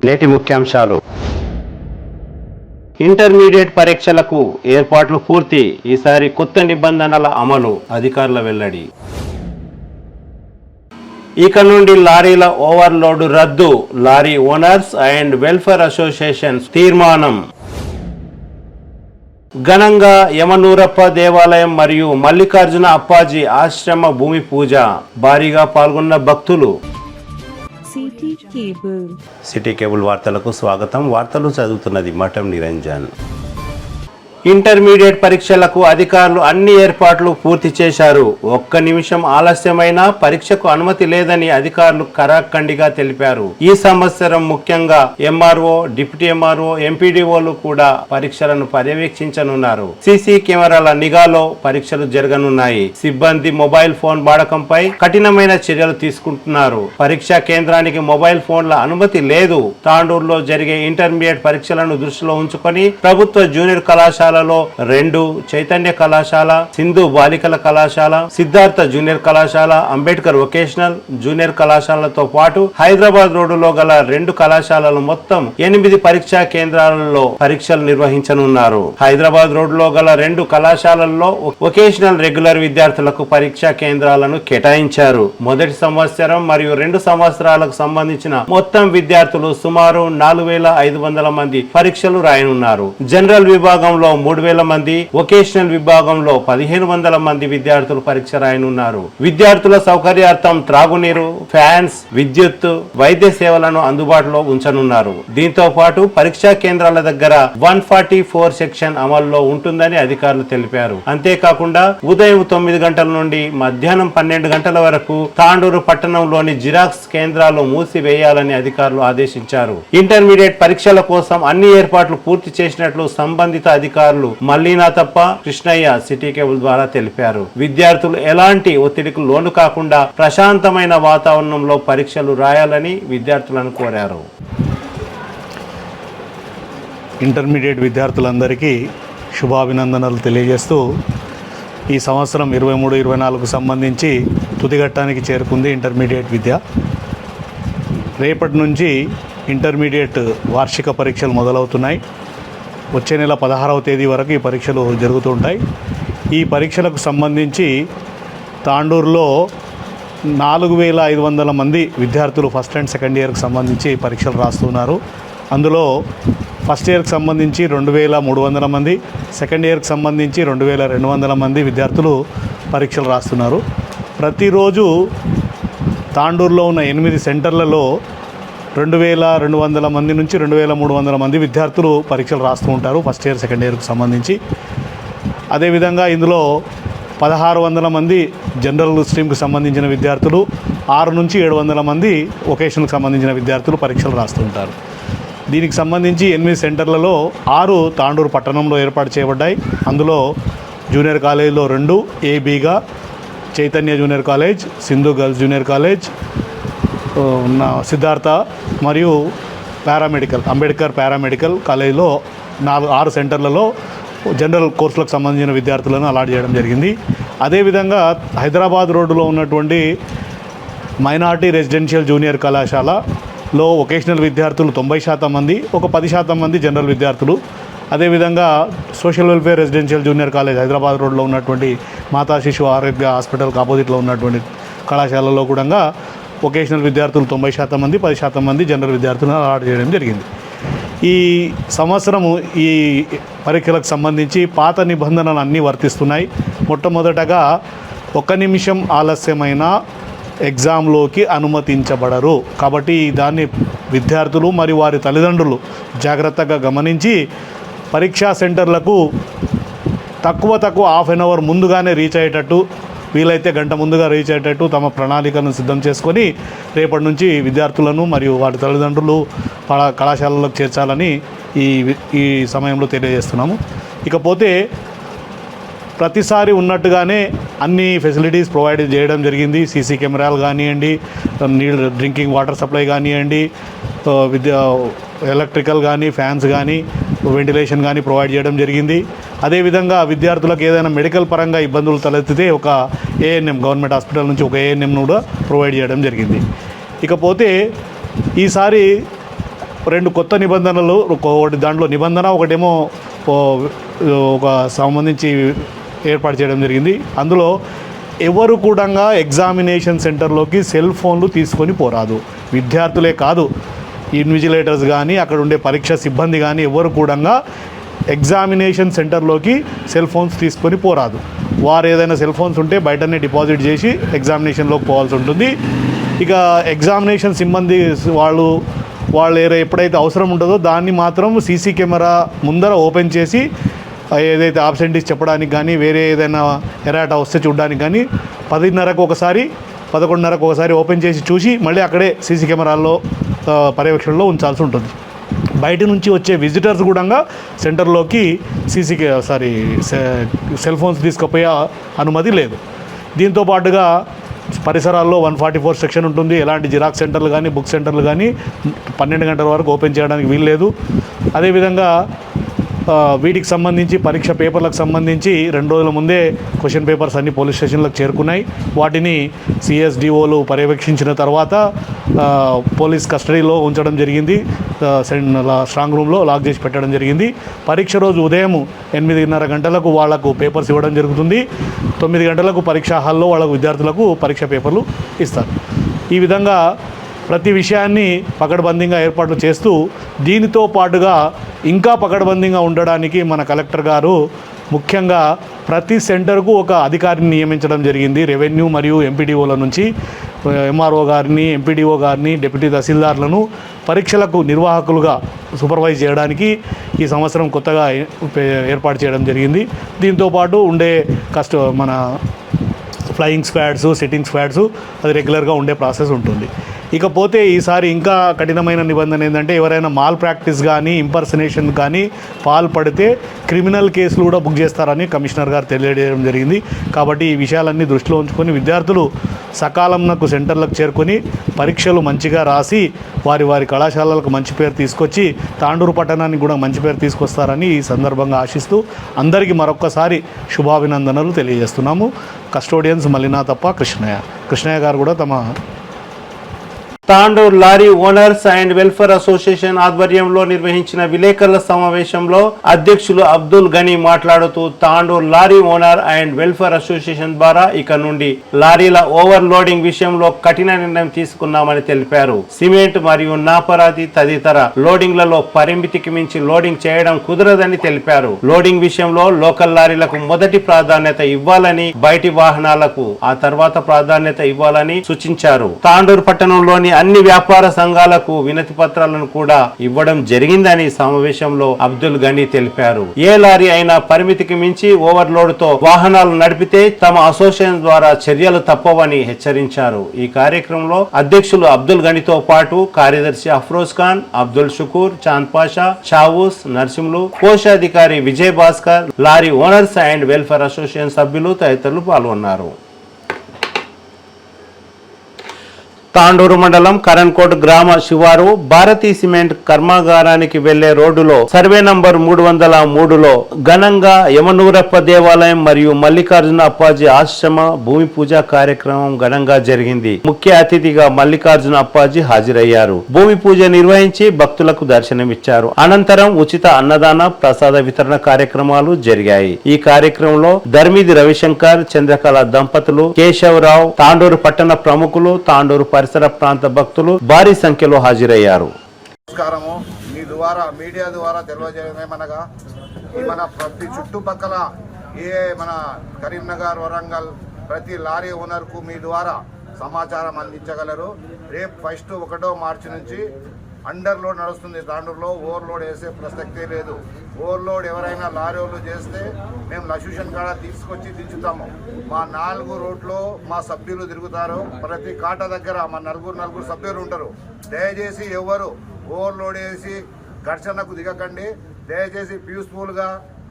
నేటి ముఖ్యాంశాలు. ఇంటర్మీడియట్ పరీక్షలకు ఏర్పాట్లు పూర్తి. ఈసారి కొత్త నిబంధనల అమలు. అధికారుల వెల్లడి. ఇక నుండి లారీల ఓవర్లోడ్ రద్దు. Lorry owners and welfare associations తీర్మానం. ఘనంగా యమనూరప్ప దేవాలయం మరియు మల్లికార్జున అప్పాజీ ఆశ్రమ భూమి పూజ. భారీగా పాల్గొన్న భక్తులు. సిటీ కేబుల్ వార్తలకు స్వాగతం. వార్తలు చదువుతున్నది మఠం నిరంజన్. ఇంటర్మీడియట్ పరీక్షలకు అధికారులు అన్ని ఏర్పాట్లు పూర్తి చేశారు. ఒక్క నిమిషం ఆలస్యమైనా పరీక్షకు అనుమతి లేదని అధికారులు కరాఖండిగా తెలిపారు. ఈ సంవత్సరం ముఖ్యంగా ఎంఆర్ఓ, డిప్యూటీ ఎంఆర్ఓ, ఎంపీడీఓలు కూడా పరీక్షలను పర్యవేక్షించనున్నారు. సీసీ కెమెరాల నిఘాలో పరీక్షలు జరగనున్నాయి. సిబ్బంది మొబైల్ ఫోన్ వాడకంపై కఠినమైన చర్యలు తీసుకుంటున్నారు. పరీక్షా కేంద్రానికి మొబైల్ ఫోన్ల అనుమతి లేదు. తాండూరులో జరిగే ఇంటర్మీడియట్ పరీక్షలను దృష్టిలో ఉంచుకొని ప్రభుత్వ జూనియర్ కళాశాల 2 చైతన్య కళాశాల, సింధు బాలికల కళాశాల, సిద్ధార్థ జూనియర్ కళాశాల, అంబేద్కర్ వొకేషనల్ జూనియర్ కళాశాలతో పాటు హైదరాబాద్ రోడ్డులో గల 2 కళాశాలలు మొత్తం 8 పరీక్షా కేంద్రాలలో పరీక్షలు నిర్వహించనున్నారు. హైదరాబాద్ రోడ్డులో గల 2 కళాశాలల్లో వొకేషనల్ రెగ్యులర్ విద్యార్థులకు పరీక్షా కేంద్రాలను కేటాయించారు. మొదటి సంవత్సరం మరియు 2 సంవత్సరాలకు సంబంధించిన మొత్తం విద్యార్థులు సుమారు 4500 మంది పరీక్షలు రాయనున్నారు. జనరల్ విభాగంలో 3000 మంది, వొకేషనల్ విభాగంలో 1500 మంది విద్యార్థులు పరీక్ష రాయనున్నారు. విద్యార్థుల సౌకర్యార్థం త్రాగునీరు, ఫ్యాన్స్, విద్యుత్, వైద్య సేవలను అందుబాటులో ఉంచనున్నారు. దీంతో పాటు పరీక్షా కేంద్రాల దగ్గర 144 సెక్షన్ అమల్లో ఉంటుందని అధికారులు తెలిపారు. అంతేకాకుండా ఉదయం 9 గంటల నుండి మధ్యాహ్నం 12 గంటల వరకు తాండూరు పట్టణంలోని జిరాక్స్ కేంద్రాలు మూసివేయాలని అధికారులు ఆదేశించారు. ఇంటర్మీడియట్ పరీక్షల కోసం అన్ని ఏర్పాట్లు పూర్తి చేసినట్లు సంబంధిత అధికారులు మల్లీనాథప్ప, కృష్ణయ్య సిటీ కేబుల్ ద్వారా తెలిపారు. విద్యార్థులు ఎలాంటి ఒత్తిడికి లోను కాకుండా ప్రశాంతమైన వాతావరణంలో పరీక్షలు రాయాలని విద్యార్థులను కోరారు. ఇంటర్మీడియట్ విద్యార్థులందరికీ శుభాభినందనలు తెలియజేస్తూ ఈ సంవత్సరం 23-24కు సంబంధించి తుదిఘట్టానికి చేరుకుంది ఇంటర్మీడియట్ విద్య. రేపటి నుంచి ఇంటర్మీడియట్ వార్షిక పరీక్షలు మొదలవుతున్నాయి. వచ్చే నెల 16వ తేదీ వరకు ఈ పరీక్షలు జరుగుతుంటాయి. ఈ పరీక్షలకు సంబంధించి తాండూరులో 4500 మంది విద్యార్థులు ఫస్ట్ అండ్ సెకండ్ ఇయర్కి సంబంధించి పరీక్షలు రాస్తున్నారు. అందులో ఫస్ట్ ఇయర్కి సంబంధించి 2300 మంది, సెకండ్ ఇయర్కి సంబంధించి 2200 మంది విద్యార్థులు పరీక్షలు రాస్తున్నారు. ప్రతిరోజు తాండూరులో ఉన్న 8 సెంటర్లలో 2200 మంది నుంచి 2300 మంది విద్యార్థులు పరీక్షలు రాస్తూ ఉంటారు ఫస్ట్ ఇయర్ సెకండ్ ఇయర్కి సంబంధించి. అదేవిధంగా ఇందులో 1600 మంది జనరల్ స్ట్రీమ్కి సంబంధించిన విద్యార్థులు, 6 నుంచి 700 మంది వొకేషన్కి సంబంధించిన విద్యార్థులు పరీక్షలు రాస్తూ ఉంటారు. దీనికి సంబంధించి 8 సెంటర్లలో 6 తాండూరు పట్టణంలో ఏర్పాటు చేయబడ్డాయి. అందులో జూనియర్ కాలేజీలో 2 ఏబీగా, Chaitanya junior college, Sindhu girls junior college, Siddhartha మరియు పారామెడికల్, అంబేద్కర్ పారామెడికల్ కాలేజీలో 6 సెంటర్లలో జనరల్ కోర్సులకు సంబంధించిన విద్యార్థులను అలాట్ చేయడం జరిగింది. అదేవిధంగా హైదరాబాద్ రోడ్డులో ఉన్నటువంటి మైనార్టీ రెసిడెన్షియల్ జూనియర్ కళాశాలలో వొకేషనల్ విద్యార్థులు 90% మంది, ఒక 10% మంది జనరల్ విద్యార్థులు. అదేవిధంగా social welfare residential junior college Hyderabad రోడ్లో ఉన్నటువంటి మాతా శిశు ఆరోగ్య హాస్పిటల్కి ఆపోజిట్లో ఉన్నటువంటి కళాశాలలో కూడా వొకేషనల్ విద్యార్థులు 90% మంది, 10% మంది జనరల్ విద్యార్థులను అలాట్ చేయడం జరిగింది. ఈ సంవత్సరము ఈ పరీక్షలకు సంబంధించి పాత నిబంధనలు అన్నీ వర్తిస్తున్నాయి. మొట్టమొదటగా 1 నిమిషం ఆలస్యమైన ఎగ్జామ్లోకి అనుమతించబడరు. కాబట్టి దాన్ని విద్యార్థులు మరియు వారి తల్లిదండ్రులు జాగ్రత్తగా గమనించి పరీక్షా సెంటర్లకు తక్కువ హాఫ్ అన్ అవర్ ముందుగానే రీచ్ అయ్యేటట్టు, వీలైతే గంట ముందుగా రీచ్ అయ్యేటట్టు తమ ప్రణాళికలను సిద్ధం చేసుకొని రేపటి నుంచి విద్యార్థులను మరియు వారి తల్లిదండ్రులు కళాశాలలకు చేర్చాలని ఈ సమయంలో తెలియజేస్తున్నాము. ఇకపోతే ప్రతిసారి ఉన్నట్టుగానే అన్ని ఫెసిలిటీస్ ప్రొవైడ్ చేయడం జరిగింది. సీసీ కెమెరాలు కానివ్వండి, డ్రింకింగ్ వాటర్ సప్లై కానివ్వండి, ఎలక్ట్రికల్ కానీ, ఫ్యాన్స్ కానీ, వెంటిలేషన్ కానీ ప్రొవైడ్ చేయడం జరిగింది. అదేవిధంగా విద్యార్థులకు ఏదైనా మెడికల్ పరంగా ఇబ్బందులు తలెత్తితే ఒక ఏఎన్ఎం, గవర్నమెంట్ హాస్పిటల్ నుంచి ఒక ఏఎన్ఎంను కూడా ప్రొవైడ్ చేయడం జరిగింది. ఇకపోతే ఈసారి రెండు కొత్త నిబంధనలు, ఒకటి దాంట్లో నిబంధన, ఒకటేమో ఒక సంబంధించి ఏర్పాటు చేయడం జరిగింది. అందులో ఎవరు కూడా ఎగ్జామినేషన్ సెంటర్లోకి సెల్ ఫోన్లు తీసుకొని పోరాదు. విద్యార్థులే కాదు, ఇన్విజిలేటర్స్ కానీ అక్కడ ఉండే పరీక్ష సిబ్బంది కానీ ఎవరు కూడా ఎగ్జామినేషన్ సెంటర్లోకి సెల్ ఫోన్స్ తీసుకొని పోరాదు. వారు ఏదైనా సెల్ ఫోన్స్ ఉంటే బయటనే డిపాజిట్ చేసి ఎగ్జామినేషన్లోకి పోవాల్సి ఉంటుంది. ఇక ఎగ్జామినేషన్ సిబ్బంది వాళ్ళు ఎప్పుడైతే అవసరం ఉంటుందో దాన్ని మాత్రం సీసీ కెమెరా ముందర ఓపెన్ చేసి ఏదైతే ఆబ్సెంటీస్ చెప్పడానికి కానీ వేరే ఏదైనా ఎరాటా వస్తే చూడడానికి కానీ 10:30కు ఒకసారి 11:30కు ఒకసారి ఓపెన్ చేసి చూసి మళ్ళీ అక్కడే సీసీ కెమెరాల్లో పర్యవేక్షణలో ఉంచాల్సి ఉంటుంది. బయట నుంచి వచ్చే విజిటర్స్ కూడా సెంటర్లోకి సెల్ ఫోన్స్ తీసుకుపోయే అనుమతి లేదు. దీంతో పాటుగా పరిసరాల్లో 144 సెక్షన్ ఉంటుంది. ఎలాంటి జిరాక్స్ సెంటర్లు కానీ బుక్ సెంటర్లు కానీ 12 గంటల వరకు ఓపెన్ చేయడానికి వీలు లేదు. అదేవిధంగా వీటికి సంబంధించి పరీక్ష పేపర్లకు సంబంధించి 2 రోజుల ముందే క్వశ్చన్ పేపర్స్ అన్ని పోలీస్ స్టేషన్లకు చేరుకున్నాయి. వాటిని సిఎస్డిఓలు పర్యవేక్షించిన తర్వాత పోలీస్ కస్టడీలో ఉంచడం జరిగింది. స్ట్రాంగ్ రూమ్లో లాక్ చేసి పెట్టడం జరిగింది. పరీక్ష రోజు ఉదయం 8:30 గంటలకు వాళ్లకు పేపర్స్ ఇవ్వడం జరుగుతుంది. 9 గంటలకు పరీక్షా హాల్లో వాళ్ళకు విద్యార్థులకు పరీక్ష పేపర్లు ఇస్తారు. ఈ విధంగా ప్రతి విషయాన్ని పకడ్బందీగా ఏర్పాట్లు చేస్తూ దీనితో పాటుగా ఇంకా పకడ్బందీగా ఉండడానికి మన కలెక్టర్ గారు ముఖ్యంగా ప్రతి సెంటర్కు ఒక అధికారిని నియమించడం జరిగింది. రెవెన్యూ మరియు ఎంపీడీఓల నుంచి ఎంఆర్ఓ గారిని, ఎంపీడీఓ గారిని, డిప్యూటీ తహసీల్దార్లను పరీక్షలకు నిర్వాహకులుగా సూపర్వైజ్ చేయడానికి ఈ సంవత్సరం కొత్తగా ఏర్పాటు చేయడం జరిగింది. దీంతోపాటు ఉండే మన ఫ్లయింగ్ స్క్వాడ్స్, సిట్టింగ్ స్క్వాడ్స్ అది రెగ్యులర్గా ఉండే ప్రాసెస్ ఉంటుంది. ఇకపోతే ఈసారి ఇంకా కఠినమైన నిబంధన ఏంటంటే ఎవరైనా మాల్ ప్రాక్టీస్ కానీ ఇంపర్సనేషన్ కానీ పాల్పడితే క్రిమినల్ కేసులు కూడా బుక్ చేస్తారని కమిషనర్ గారు తెలియజేయడం జరిగింది. కాబట్టి ఈ విషయాలన్నీ దృష్టిలో ఉంచుకొని విద్యార్థులు సకాలంలో సెంటర్లకు చేరుకొని పరీక్షలు మంచిగా రాసి వారి కళాశాలలకు మంచి పేరు తీసుకొచ్చి తాండూరు పట్టణానికి కూడా మంచి పేరు తీసుకొస్తారని ఈ సందర్భంగా ఆశిస్తూ అందరికీ మరొక్కసారి శుభాభినందనలు తెలియజేస్తున్నాము. కస్టోడియన్స్ మల్లినాథప్ప, కృష్ణయ్య గారు కూడా తమ Tandur lorry owners and welfare association ఆధ్వర్యంలో నిర్వహించిన విలేకరుల సమావేశంలో అధ్యక్షులు అబ్దుల్ గనీ మాట్లాడుతూ Tandur lorry owner and welfare association ద్వారా ఇక నుండి లారీల ఓవర్ లోడింగ్ విషయంలో కఠిన నిర్ణయం తీసుకున్నామని తెలిపారు. సిమెంట్ మరియు నాపరాతి తదితర లోడింగ్లలో పరిమితికి మించి లోడింగ్ చేయడం కుదరదని తెలిపారు. లోడింగ్ విషయంలో లోకల్ లారీలకు మొదటి ప్రాధాన్యత ఇవ్వాలని, బయటి వాహనాలకు ఆ తర్వాత ప్రాధాన్యత ఇవ్వాలని సూచించారు. తాండూరు పట్టణంలోని అన్ని వ్యాపార సంఘాలకు వినతి పత్రాలను కూడా ఇవ్వడం జరిగిందని సమావేశంలో అబ్దుల్ గనీ తెలిపారు. ఏ లారీ అయినా పరిమితికి మించి ఓవర్లోడ్ తో వాహనాలు నడిపితే తమ అసోసియేషన్ ద్వారా చర్యలు తప్పవని హెచ్చరించారు. ఈ కార్యక్రమంలో అధ్యక్షులు అబ్దుల్ గనీతో పాటు కార్యదర్శి అఫ్రోజ్ ఖాన్, అబ్దుల్ షుకూర్, చాంద్ పాషా, చావూస్, నర్సింలు, కోశాధికారి Vijay Bhaskar, lorry owners and welfare association సభ్యులు తదితరులు పాల్గొన్నారు. తాండూరు మండలం కరణ్కోట్ గ్రామ శివారు భారతీ సిమెంట్ కర్మాగారానికి వెళ్లే రోడ్డులో సర్వే నంబర్ 303లో ఘనంగా యమనూరప్ప దేవాలయం మరియు మల్లికార్జున అప్పాజీ ఆశ్రమ భూమి పూజ కార్యక్రమం ఘనంగా జరిగింది. ముఖ్య అతిథిగా మల్లికార్జున అప్పాజీ హాజరయ్యారు. భూమి పూజ నిర్వహించి భక్తులకు దర్శనమిచ్చారు. అనంతరం ఉచిత అన్నదాన ప్రసాద వితరణ కార్యక్రమాలు జరిగాయి. ఈ కార్యక్రమంలో ధర్మిది రవిశంకర్, చంద్రకళ దంపతులు, కేశవరావు, తాండూరు పట్టణ ప్రముఖులు, తాండూరు పరిసర ప్రాంత భక్తులు భారీ సంఖ్యలో హాజరయ్యారు. నమస్కారము. మీ ద్వారా మీడియా ద్వారా తెలియజేయమనగా మన ప్రతి చుట్టుపక్కల మన కరీంనగర్, వరంగల్ ప్రతి లారీ ఓనర్కు మీ ద్వారా సమాచారం అందించగలరు. రేపు 1 మార్చి నుంచి అండర్ లోడ్ నడుస్తుంది. తాండూరులో ఓవర్లోడ్ వేసే ప్రసక్తే లేదు. ఓవర్లోడ్ ఎవరైనా లారీ వాళ్ళు చేస్తే మేము లక్ష్యూషన్ కాడ తీసుకొచ్చి దించుతాము. మా 4 రోడ్లో మా సభ్యులు తిరుగుతారు. ప్రతి కాట దగ్గర మా నలుగురు సభ్యులు ఉంటారు. దయచేసి ఎవరు ఓవర్లోడ్ వేసి ఘర్షణకు దిగకండి. దయచేసి పీస్ఫుల్గా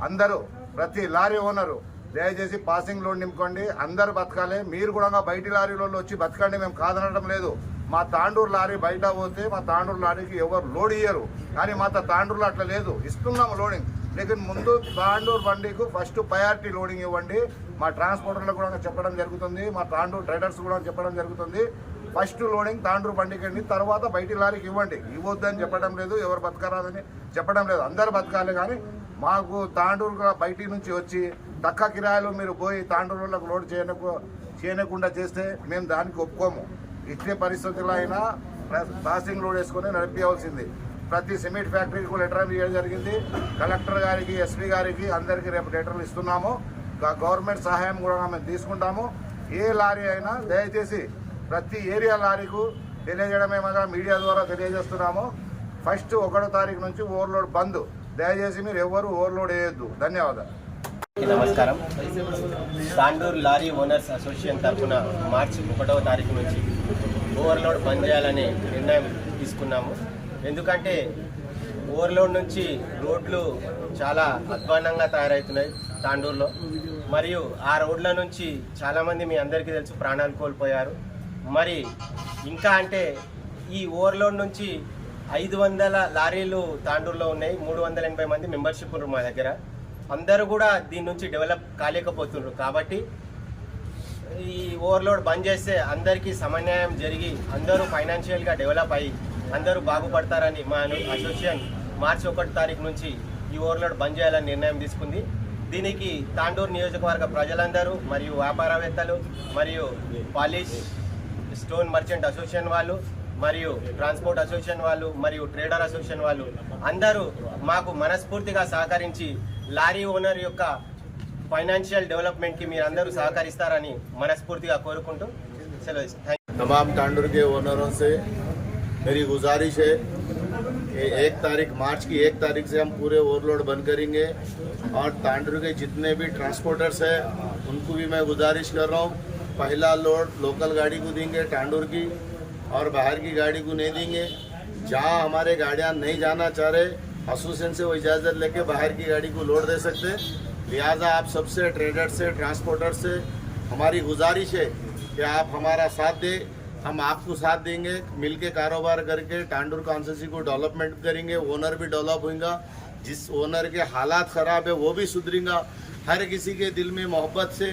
అందరూ ప్రతి లారీ ఓనరు దయచేసి పాసింగ్ లోడ్ నింపుకోండి. అందరు బతకాలి. మీరు కూడా బయటి లారీలలో వచ్చి బతకండి, మేము కాదనడం లేదు. మా తాండూరు లారీ బయట పోతే మా తాండూరు లారీకి ఎవరు లోడ్ ఇయ్యరు, కానీ మా తాండూరులో అట్లా లేదు. ఇస్తున్నాము లోడింగ్. లేकिन ముందు తాండూరు బండికి ఫస్ట్ ప్రయారిటీ లోడింగ్ ఇవ్వండి. మా ట్రాన్స్పోర్టర్లకు కూడా చెప్పడం జరుగుతుంది, మా తాండూరు ట్రేడర్స్ కూడా చెప్పడం జరుగుతుంది. ఫస్ట్ లోడింగ్ తాండూరు బండికండి, తర్వాత బయటి లారీకి ఇవ్వండి. ఇవ్వద్దని చెప్పడం లేదు, ఎవరు బతకరాదని చెప్పడం లేదు, అందరు బతకాలి. కానీ మాకు తాండూరు బయటి నుంచి వచ్చి తక్కువ కిరాయిలు మీరు పోయి తాండూరులకు లోడ్ చేయకుండా చేస్తే మేము దానికి ఒప్పుకోము. ఇట్లే పరిస్థితుల్లో అయినా ప్రాసెసింగ్ లోడ్ వేసుకొని నడిపించవలసింది. ప్రతి సిమెంట్ ఫ్యాక్టరీకి లెటర్ ఇవ్వడం జరిగింది. కలెక్టర్ గారికి, ఎస్పీ గారికి అందరికీ రేపు లెటర్లు ఇస్తున్నాము. గవర్నమెంట్ సహాయం కూడా మేము తీసుకుంటాము. ఏ లారీ అయినా దయచేసి ప్రతి ఏరియా లారీకు తెలియజేయడమే మీడియా ద్వారా తెలియజేస్తున్నాము. ఫస్ట్ 1వ తారీఖు నుంచి ఓవర్లోడ్ బంద్. దయచేసి మీరు ఎవరు ఓవర్లోడ్ వేయొద్దు. ధన్యవాదాలు. నమస్కారం. తాండూరు లారీ ఓనర్స్ అసోసియేషన్ తరఫున మార్చి 1వ తారీఖు నుంచి ఓవర్లోడ్ బంద్ చేయాలనే నిర్ణయం తీసుకున్నాము. ఎందుకంటే ఓవర్లోడ్ నుంచి రోడ్లు చాలా అధ్వాన్నంగా తయారవుతున్నాయి తాండూరులో. మరియు ఆ రోడ్ల నుంచి చాలామంది మీ అందరికీ తెలుసు ప్రాణాలు కోల్పోయారు. మరి ఇంకా అంటే ఈ ఓవర్లోడ్ నుంచి 500 లారీలు తాండూరులో ఉన్నాయి. 380 మంది మెంబర్షిప్ ఉన్నారు మా దగ్గర. అందరూ కూడా దీని నుంచి డెవలప్ కాలేకపోతున్నారు. కాబట్టి ఈ ఓవర్లోడ్ బంద్ చేస్తే అందరికీ సమన్వయం జరిగి అందరూ ఫైనాన్షియల్గా డెవలప్ అయ్యి అందరూ బాగుపడతారని మా అసోసియేషన్ మార్చి 1వ తారీఖు నుంచి ఈ ఓవర్లోడ్ బంద్ చేయాలని నిర్ణయం తీసుకుంది. దీనికి తాండూరు నియోజకవర్గ ప్రజలందరూ మరియు వ్యాపారవేత్తలు మరియు పాలిష్ స్టోన్ మర్చెంట్ అసోసియేషన్ వాళ్ళు మరియు ట్రాన్స్పోర్ట్ అసోసియేషన్ వాళ్ళు మరియు ట్రేడర్ అసోసియేషన్ వాళ్ళు అందరూ మాకు మనస్ఫూర్తిగా సహకరించి లారీ ఓనర్ యొక్క ఫైనాన్షియల్ డెవలప్మెంట్కి మీరు అందరూ సహకరిస్తారని మనస్ఫూర్తిగా కోరుకుంటూ సెలవు ఇస్తాను. तमाम तांडूर के ओनरों से मेरी गुजारिश है कि 1 मार्च की 1 तारीख से हम पूरे ओवरलोड बंद करेंगे और तांडूर के जितने भी ट्रांसपोर्टर्स हैं उनको भी मैं गुजारिश कर रहा हूँ, पहला लोड लोकल गाड़ी को देंगे तांडूर की और बाहर की गाड़ी को नहीं देंगे। जहाँ हमारे गाड़ियाँ नहीं जाना चाह रहे एसोसिएशन से वो इजाज़त लेके बाहर की गाड़ी को लोड दे सकते हैं। लिहाजा आप सबसे ट्रेडर से ट्रांसपोर्टर से हमारी गुजारिश है कि आप हमारा साथ दें, हम आपको साथ देंगे। मिलके कारोबार करके तांडूर कॉन्स्टिट्यूंसी को डेवलपमेंट करेंगे, ओनर भी डेवलप होगा, जिस ओनर के हालात ख़राब है वो भी सुधरेगा। हर किसी के दिल में मोहब्बत से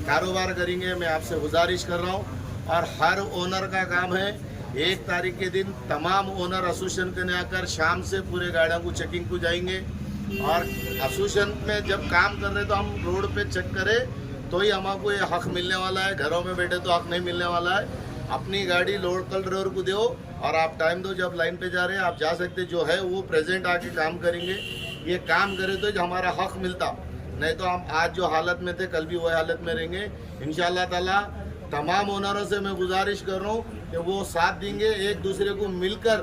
कारोबार करेंगे, मैं आपसे गुजारिश कर रहा हूँ। और हर ओनर का काम है 1 तारीख के दिन तमाम ओनर एसोसिएशन करने आकर शाम से पूरे गाड़ियों को चेकिंग को जाएंगे और एसोसिएशन में जब काम कर रहे तो हम रोड पे चेक करें तो ही हमको ये हक मिलने वाला है। घरों में बैठे तो हक नहीं मिलने वाला है। अपनी गाड़ी लोकल ड्राइवर को दो और आप टाइम दो, जब लाइन पे जा रहे हैं आप जा सकते, जो है वो प्रेजेंट आके काम करेंगे। ये काम करे तो हमारा हक मिलता, नहीं तो हम आज जो हालत में थे कल भी वही हालत में रहेंगे। इंशाअल्लाह ताला तमाम ओनरों से मैं गुजारिश कर रहा हूँ कि वो साथ देंगे, एक दूसरे को मिलकर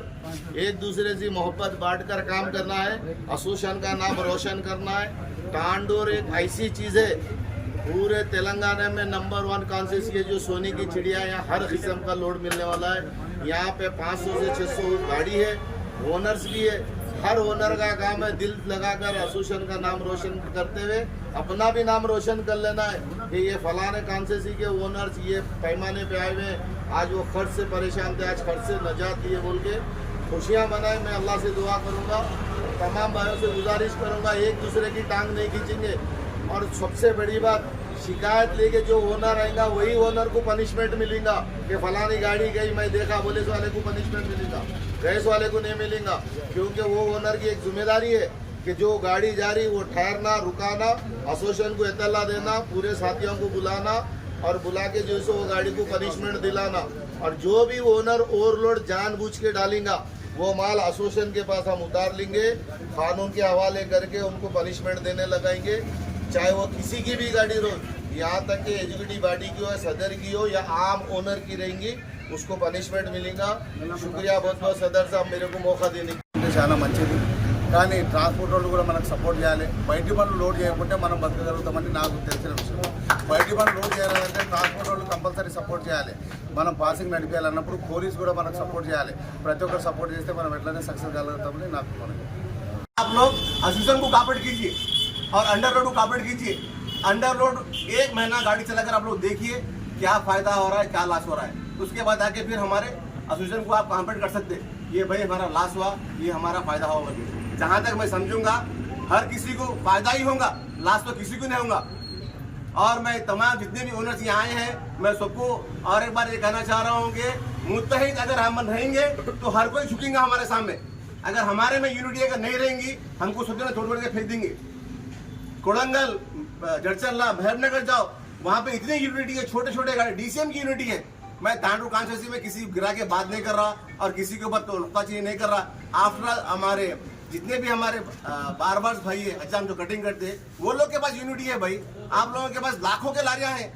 एक दूसरे से मोहब्बत बांट कर काम करना है, एसोसिएशन का नाम रोशन करना है। तांडूर एक ऐसी चीज़ है पूरे तेलंगाना में नंबर 1 कॉन्स्टिट्यूंसी है जो सोने की चिड़िया, यहाँ हर किस्म का लोड मिलने वाला है। यहाँ पे 500 से 600 गाड़ी है, ओनर्स भी है। हर ओनर का काम है दिल लगाकर एसोसिएशन का नाम रोशन करते हुए अपना भी नाम रोशन कर लेना है कि ये फलाने कॉन्स्टिट्यूंसी के ओनर्स ये पैमाने पे आए हुए, आज वो खर्च से परेशान थे, आज खर्च से नजात दिए बोल के खुशियाँ मनाए। मैं अल्लाह से दुआ करूँगा, तमाम भाइयों से गुजारिश करूँगा एक दूसरे की टांग नहीं खींचेंगे। और सबसे बड़ी बात, शिकायत लेके जो ओनर आएगा वही ओनर को पनिशमेंट मिलेगा कि फलानी गाड़ी गई मैं देखा, पुलिस वाले को पनिशमेंट मिलेगा, गैस वाले को नहीं मिलेगा। क्योंकि वो ओनर की एक जिम्मेदारी है कि जो गाड़ी जा रही वो ठहरना, रुकाना, एसोसिएशन को इत्तला देना, पूरे साथियों को बुलाना और बुला के जो है वो गाड़ी को पनिशमेंट दिलाना। और जो भी ओनर ओवरलोड जानबूझ के डालेगा वो माल एसोसिएशन के पास हम उतार लेंगे, कानून के हवाले करके उनको पनिशमेंट देने लगाएंगे, चाहे वो किसी की भी गाड़ी हो, यहाँ तक कि एग्जीक्यूटिव बॉडी की हो, सदर की हो या आम ओनर की रहेंगी, उसको पनिशमेंट मिलेगा। शुक्रिया बहुत बहुत सदर साहब मेरे को मौका देने की। చాలా మంచిది, కానీ ట్రాన్స్పోర్ట్ వాళ్ళు కూడా మనకు సపోర్ట్ చేయాలి. బయటి పనులు లోడ్ చేయకుంటే మనం బతకగలుగుతామని నాకు తెలిసిన విషయం. బయటి పనులు లోడ్ చేయాలంటే ట్రాన్స్పోర్ట్ వాళ్ళు కంపల్సరీ సపోర్ట్ చేయాలి. మనం పాసింగ్ నడిపేయాలన్నప్పుడు పోలీస్ కూడా మనకు సపోర్ట్ చేయాలి. ప్రతి ఒక్కరు సపోర్ట్ చేస్తే మనం ఎట్లనే సక్సెస్ కలుగుతామని నాకు మనకి. आप लोग एसोसिएशन को कॉपरेट कीजिए और अंडर रोड को कॉपरेट कीजिए। अंडर रोड 1 महीना गाड़ी चलाकर आप लोग देखिए क्या फ़ायदा हो रहा है, क्या लॉस हो रहा है। उसके बाद आके फिर हमारे एसोसिएशन को आप कॉपरेट कर सकते हैं, ये भाई हमारा लॉस हुआ, ये हमारा फ़ायदा होगा। जहाँ तक मैं समझूंगा हर किसी को फ़ायदा ही होगा, लॉस तो किसी को नहीं होगा। और मैं तमाम जितने भी ओनर्स यहाँ आए हैं मैं सबको और एक बार ये कहना चाह रहा हूँ कि मुत्तहिद अगर हम रहेंगे तो हर कोई झुकेगा हमारे सामने। अगर हमारे में यूनिटी अगर नहीं रहेंगी, हमको सब जगह तोड़ के फेंक देंगे। कोड़ंगल, जड़चल्ला, भैरवनगर जाओ, वहां पे इतनी यूनिटी है, छोटे छोटे गाड़ी डीसीएम की यूनिटी है। मैं तांडू कॉन्स्टिट्यूंसी में किसी गिरा के बात नहीं कर रहा और किसी के ऊपर तो नुक्ताचीनी नहीं कर रहा। आफ्टर हमारे जितने भी हमारे बार्बर्स भाई है, अच्छा हम जो कटिंग करते हैं, वो लोग के पास यूनिटी है भाई। आप लोगों के पास लाखों के लारियां हैं,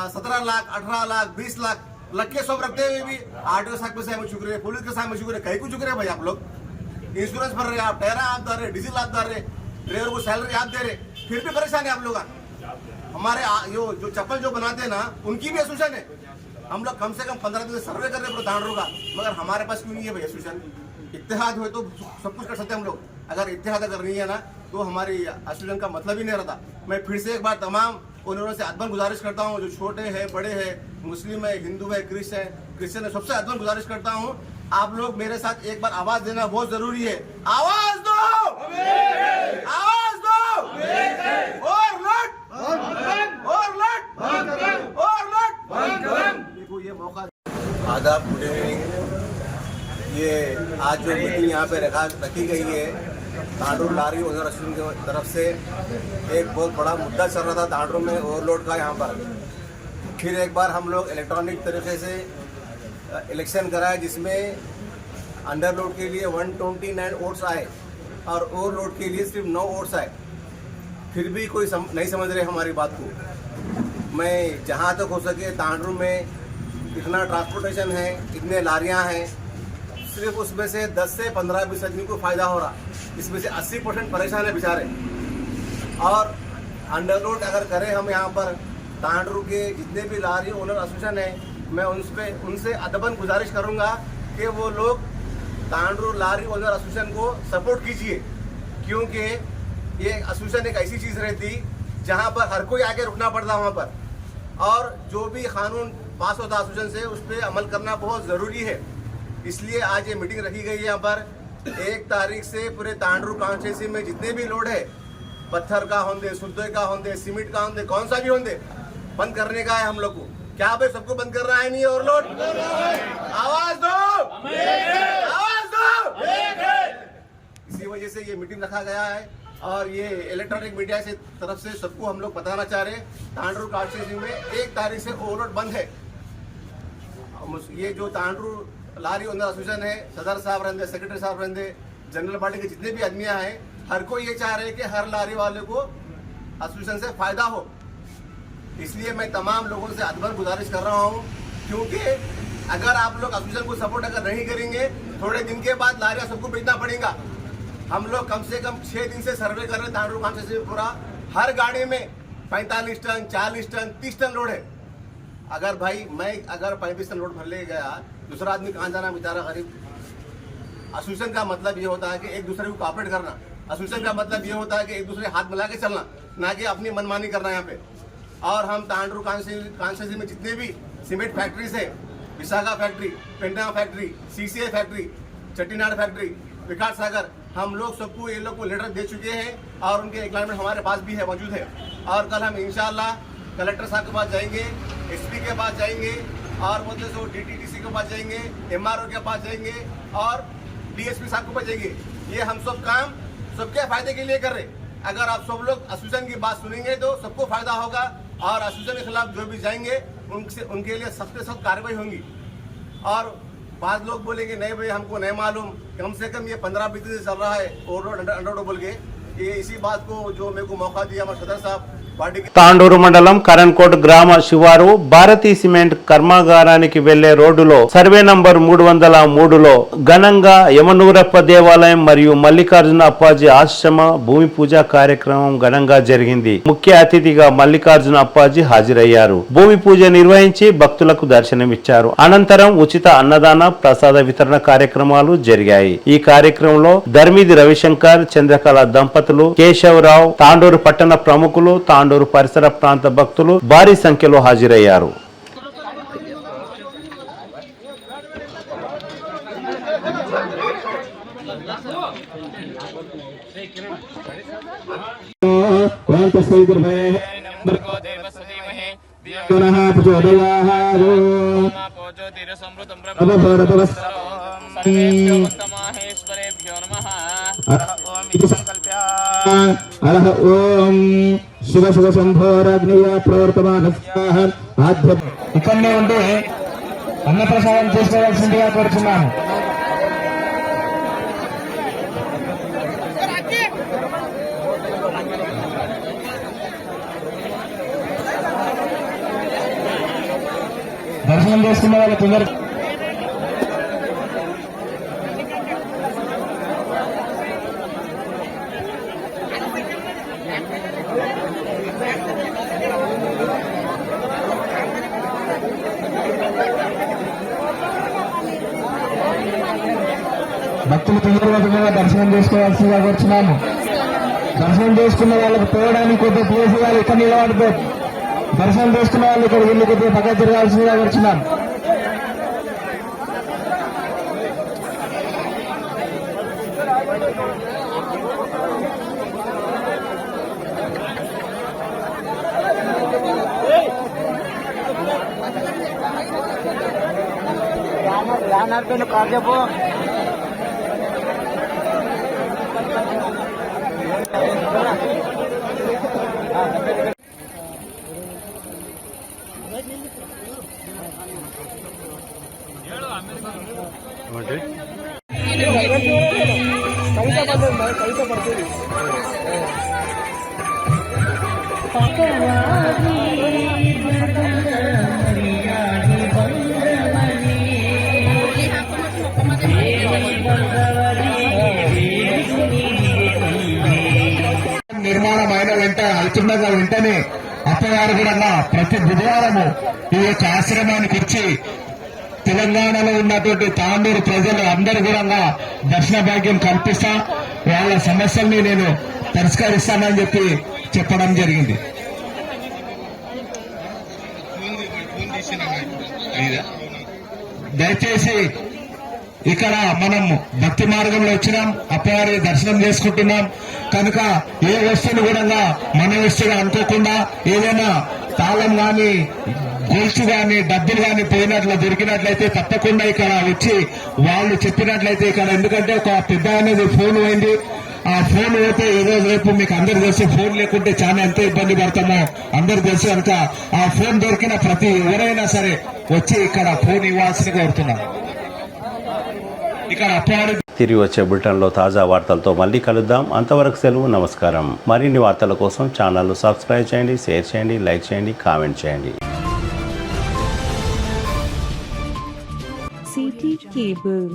17 लाख, 18 लाख, 20 लाख, लखे सब रखते हुए भी आरटीओ साहब के सामने चुक रहे, पुलिस के सामने चुक रहे, कहीं को चुक रहे भाई। आप लोग इंश्योरेंस भर रहे, आप टहरा आप दे रहे, डीजल आप दे रहे, ड्राइवर को सैलरी आप दे रहे, फिर भी परेशान है आप लोग। हमारे जो चप्पल जो बनाते हैं ना, उनकी भी एसोसिएशन है। हम लोग कम से कम 15 दिन से सर्वे कर रहे हैं तांडू का, मगर हमारे पास क्यों नहीं है भाई एसोसिएशन। इत्तेहाद हुए तो सब कुछ कर सकते हैं हम लोग। अगर इत्तेहाद अगर नहीं है ना, तो हमारी एसोसिएशन का मतलब ही नहीं रहता। मैं फिर से एक बार तमाम उन्होंने से अदबन गुजारिश करता हूँ, जो छोटे हैं, बड़े हैं, मुस्लिम है, हिंदू है, क्रिश्चियन है, सबसे अदबन गुजारिश करता हूँ, आप लोग मेरे साथ एक बार आवाज देना बहुत जरूरी है। आवाज दो, आवाज दो, और लट, और लट, और लट। देखो ये मौका। आदाब, गुड इवनिंग। ये आज जो मीटिंग यहाँ पे रखी गई है, तांडू लारी ओनर एसोसिएशन की तरफ से एक बहुत बड़ा मुद्दा चल रहा था तांडू में ओवरलोड का। यहाँ पर फिर एक बार हम लोग इलेक्ट्रॉनिक तरीके से इलेक्शन कराए, जिसमें अंडरलोड के लिए 129 वोट्स आए और ओवरलोड के लिए सिर्फ 9 वोट्स आए। फिर भी कोई नहीं समझ रहे हमारी बात को। मैं जहाँ तक हो सके तांडू में इतना ट्रांसपोर्टेशन है, इतने लारियाँ हैं, सिर्फ उसमें से 10 से 15-20 आदमी को फ़ायदा हो रहा, इसमें से 80% परेशान है बेचारे। और अंडरलोड अगर करें हम यहाँ पर, तांडू के जितने भी लारी ओनर एसोसिएशन है, मैं उनसे अदबन गुजारिश करूँगा कि वो लोग तांडू लारी ओनर एसोसिएशन को सपोर्ट कीजिए, क्योंकि ये एसोसिएशन एक ऐसी चीज़ रहती जहाँ पर हर कोई आके रुकना पड़ता वहाँ पर, और जो भी कानून पास होता एसोसिएशन से उस पर अमल करना बहुत ज़रूरी है। इसलिए आज ये मीटिंग रखी गई है यहाँ पर। 1 तारीख से पूरे तांडू कॉन्स्टिट्यूंसी में जितने भी लोड है, पत्थर का होंदे, सुद्दे का होंदे, सीमेंट का होंदे, कौन सा भी होंदे, बंद करने का है हम लोग को। क्या भाई सबको बंद कर रहा है? नहीं ओवरलोड, आवाज दो, आवाज दो। इसी वजह से ये मीटिंग रखा गया है और ये इलेक्ट्रॉनिक मीडिया से तरफ से सबको हम लोग बताना चाह रहे हैं, तांडू कॉन्स्टिट्यूंसी में 1 तारीख से ओवरलोड बंद है। ये जो तांडू लारी ओनर एसोसिएशन है, सदर साहब रहते, सेक्रेटरी साहब रहते, जनरल बॉडी के जितने भी आदमियां हैं, हर कोई ये चाह रहे हैं कि हर लारी वाले को एसोसिएशन से फायदा हो। इसलिए मैं तमाम लोगों से अदबन गुजारिश कर रहा हूँ, क्योंकि अगर आप लोग एसोसिएशन को सपोर्ट अगर नहीं करेंगे, थोड़े दिन के बाद लारियां सबको बेचना पड़ेगा। हम लोग कम से कम 6 दिन से सर्वे कर रहे हैं तांडू कॉन्स्टिट्यूंसी पूरा। हर गाड़ी में 45 टन, 40 टन, 30 टन लोड है। अगर भाई मैं अगर 35 टन लोड भर ले गया, दूसरा आदमी कहाँ जाना बेचारा गरीब। एसोसिएशन का मतलब ये होता है कि एक दूसरे को कॉपरेट करना। एसोसिएशन का मतलब ये होता है कि एक दूसरे हाथ मिला के चलना, ना कि अपनी मनमानी करना यहाँ पे। और हम तांडू कॉन्स्टिट्यूंसी में जितने भी सीमेंट फैक्ट्रीज है, विशाखा फैक्ट्री, पेंटा फैक्ट्री, सीसीए फैक्ट्री, चट्टीनाड़ फैक्ट्री, विकास सागर, हम लोग सबको ये लोग को लेटर दे चुके हैं और उनके एक्नॉलेजमेंट हमारे पास भी है, मौजूद है। और कल हम इंशाल्लाह कलेक्टर साहब के पास जाएंगे, एसपी के पास जाएंगे और बोलते सो डीटीडीसी के पास जाएंगे, एमआरओ के पास जाएंगे और डीएसपी साहब के पास जाएंगे। ये हम सब काम सबके फायदे के लिए कर रहे। अगर आप सब लोग एसोसिएशन की बात सुनेंगे तो सबको फायदा होगा और एसोसिएशन के खिलाफ जो भी जाएंगे उनके लिए सख्त से सख्त कार्रवाई होंगी। और बाद लोग बोलेंगे नहीं भाई हमको नहीं मालूम, कम से कम ये 15-20 दिन से चल रहा है ओवरलोड अंडरलोड बोल के। ये इसी बात को जो मेरे को मौका दिया हमारे सदर साहब తాండూరు మండలం కరణ్కోట్ గ్రామ శివారు భారతీ సిమెంట్ కర్మాగారానికి వెళ్లే రోడ్డులో సర్వే నంబర్ 303లో ఘనంగా యమనూరప్ప దేవాలయం మరియు మల్లికార్జున అప్పాజీ ఆశ్రమ భూమి పూజ కార్యక్రమం ఘనంగా జరిగింది. ముఖ్య అతిథిగా మల్లికార్జున అప్పాజీ హాజరయ్యారు. భూమి పూజ నిర్వహించి భక్తులకు దర్శనమిచ్చారు. అనంతరం ఉచిత అన్నదాన ప్రసాద వితరణ కార్యక్రమాలు జరిగాయి. ఈ కార్యక్రమంలో ధర్మిది రవిశంకర్, చంద్రకళ దంపతులు, కేశవరావు, తాండూరు పట్టణ ప్రముఖులు, తాండూరు పరిసర ప్రాంత భక్తులు భారీ సంఖ్యలో హాజరయ్యారు. पुनः प्रचोदयात् ఓం శివ శివ శంభోరాగ్నియ ప్రవర్తమానస్యాహ ఆధ్య ఇక్కడనే ఉంటే అన్నప్రసాదం చేసుకోవాల్సిందిగా కోరుతున్నాను. దర్శనం చేసుకున్న వాళ్ళ తొందర భక్తులు తొందరగా దర్శనం చేసుకోవాల్సిందిగా కూర్చున్నాము. దర్శనం చేసుకున్న వాళ్ళకి పోవడానికి కొద్దిగా ప్లేస్ ఇవ్వాలి. ఇక్కడ నిలబడిపోయి దర్శనం చేసుకున్న వాళ్ళు ఇక్కడ వెళ్ళి కొద్దిగా పక్క తిరగాల్సిందిగా కూర్చున్నాము. నిర్మాణం అయిన అవుతుండగా వెంటనే అప్పగారు కూడా ప్రతి బుధవారము ఈ యొక్క ఆశ్రమానికి వచ్చి తెలంగాణలో ఉన్నటువంటి తాండూరు ప్రజలు అందరూ కూడా దర్శన భాగ్యం కల్పిస్తా, వాళ్ళ సమస్యల్ని నేను పరిష్కరిస్తానని చెప్పి చెప్పడం జరిగింది. దయచేసి ఇక్కడ మనం భక్తి మార్గంలో వచ్చినాం, అప్పవారి దర్శనం చేసుకుంటున్నాం కనుక ఏ వస్తువును కూడా మన వస్తువుగా అనుకోకుండా ఏదైనా తాళం గాని గొలుసు గాని డబ్బులు గాని పోయినట్లు దొరికినట్లయితే తప్పకుండా ఇక్కడ వచ్చి వాళ్ళు చెప్పినట్లయితే ఇక్కడ, ఎందుకంటే ఒక పెద్ద అనేది ఫోన్ పోయింది, ఆ ఫోన్ పోతే ఏదో రేపు మీకు అందరు తెలుసు, ఫోన్ లేకుంటే చాలా ఎంత ఇబ్బంది పడతామో అందరు తెలుసు కనుక ఆ ఫోన్ దొరికిన ప్రతి ఎవరైనా సరే వచ్చి ఇక్కడ ఫోన్ ఇవ్వాల్సిన కోరుతున్నాం. ఇక్కడ అప్పవారి తిరిగి వచ్చే బులెటిన్లో తాజా వార్తలతో మళ్ళీ కలుద్దాం. అంతవరకు సెలవు, నమస్కారం. మరిన్ని వార్తల కోసం ఛానల్ సబ్స్క్రైబ్ చేయండి, షేర్ చేయండి, లైక్ చేయండి, కామెంట్ చేయండి. CT Cable